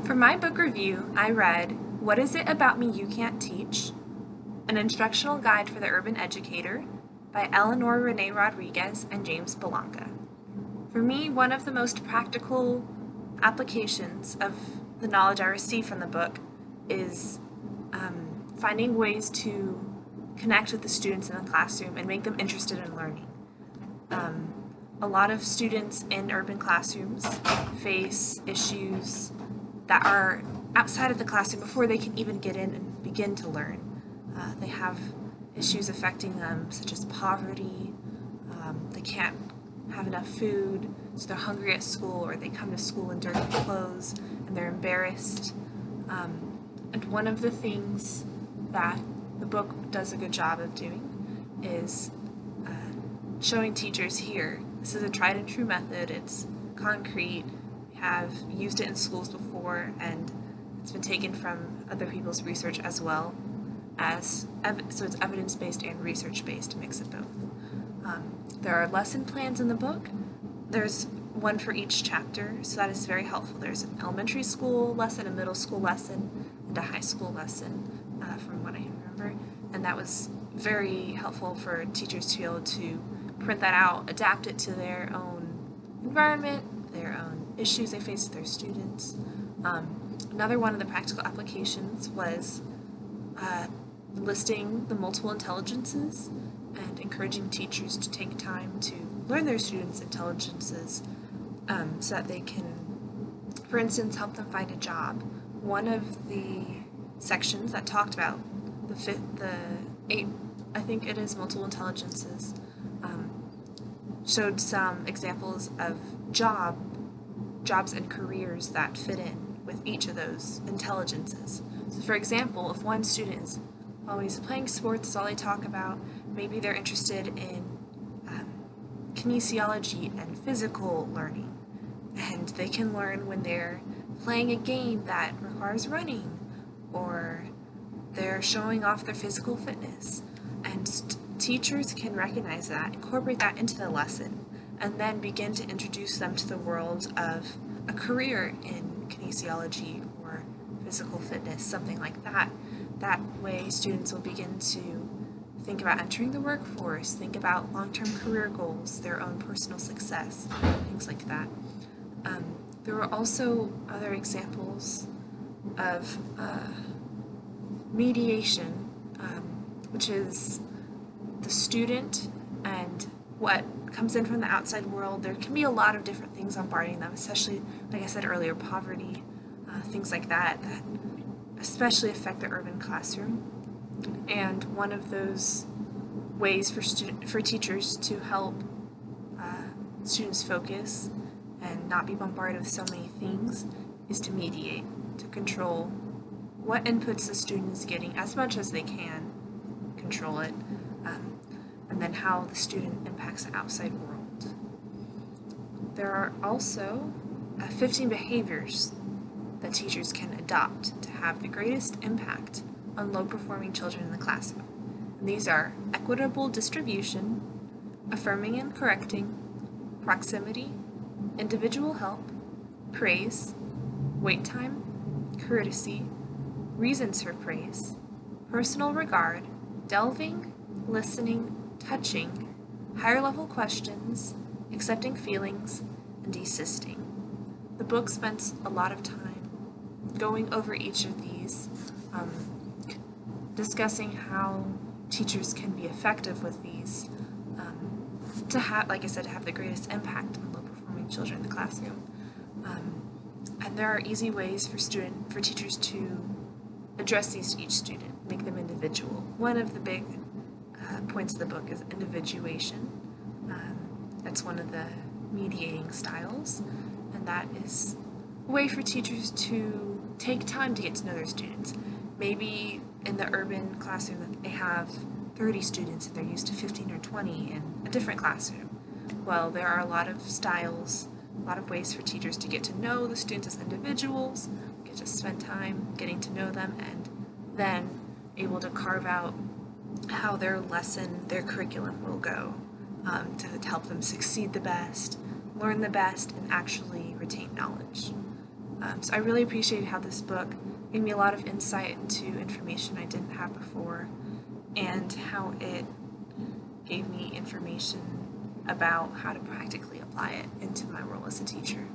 For my book review, I read What Is It About Me You Can't Teach? An Instructional Guide for the Urban Educator by Eleanor Renee Rodriguez and James Belanca. For me, one of the most practical applications of the knowledge I received from the book is finding ways to connect with the students in the classroom and make them interested in learning. A lot of students in urban classrooms face issues that are outside of the classroom before they can even get in and begin to learn. They have issues affecting them such as poverty, they can't have enough food, so they're hungry at school, or they come to school in dirty clothes and they're embarrassed. And one of the things that the book does a good job of doing is showing teachers here, this is a tried and true method, it's concrete, we have used it in schools before, and it's been taken from other people's research as well, so it's evidence-based and research-based, a mix of both. There are lesson plans in the book. There's one for each chapter, so that is very helpful. There's an elementary school lesson, a middle school lesson, and a high school lesson, from what I can remember, and that was very helpful for teachers to be able to print that out, adapt it to their own environment, their own issues they face with their students. Another one of the practical applications was listing the multiple intelligences and encouraging teachers to take time to learn their students' intelligences so that they can, for instance, help them find a job. One of the sections that talked about the eight, I think it is multiple intelligences, showed some examples of jobs and careers that fit in with each of those intelligences. So for example, if one student is always playing sports, is all they talk about, maybe they're interested in kinesiology and physical learning, and they can learn when they're playing a game that requires running, or they're showing off their physical fitness, and teachers can recognize that, incorporate that into the lesson, and then begin to introduce them to the world of a career in kinesiology or physical fitness, something like that. That way students will begin to think about entering the workforce, think about long-term career goals, their own personal success, things like that. There were also other examples of mediation, which is the student and what comes in from the outside world. There can be a lot of different things bombarding them, especially, like I said earlier, poverty, things like that especially affect the urban classroom. And one of those ways for teachers to help students focus and not be bombarded with so many things is to mediate, to control what inputs the student is getting as much as they can, control it, and then how the student impacts the outside world. There are also 15 behaviors that teachers can adopt to have the greatest impact on low-performing children in the classroom. And these are equitable distribution, affirming and correcting, proximity, individual help, praise, wait time, courtesy, reasons for praise, personal regard, delving, listening, touching, higher level questions, accepting feelings, and desisting. The book spends a lot of time going over each of these, discussing how teachers can be effective with these to have, like I said, to have the greatest impact on low-performing children in the classroom. And there are easy ways for teachers to address these to each student, make them individual. One of the big points of the book is individuation. That's one of the mediating styles, and that is a way for teachers to take time to get to know their students. Maybe in the urban classroom they have 30 students and they're used to 15 or 20 in a different classroom. Well, there are a lot of styles, a lot of ways for teachers to get to know the students as individuals, get to spend time getting to know them, and then able to carve out how their lesson, their curriculum will go to help them succeed the best, learn the best, and actually retain knowledge. So I really appreciated how this book gave me a lot of insight into information I didn't have before, and how it gave me information about how to practically apply it into my role as a teacher.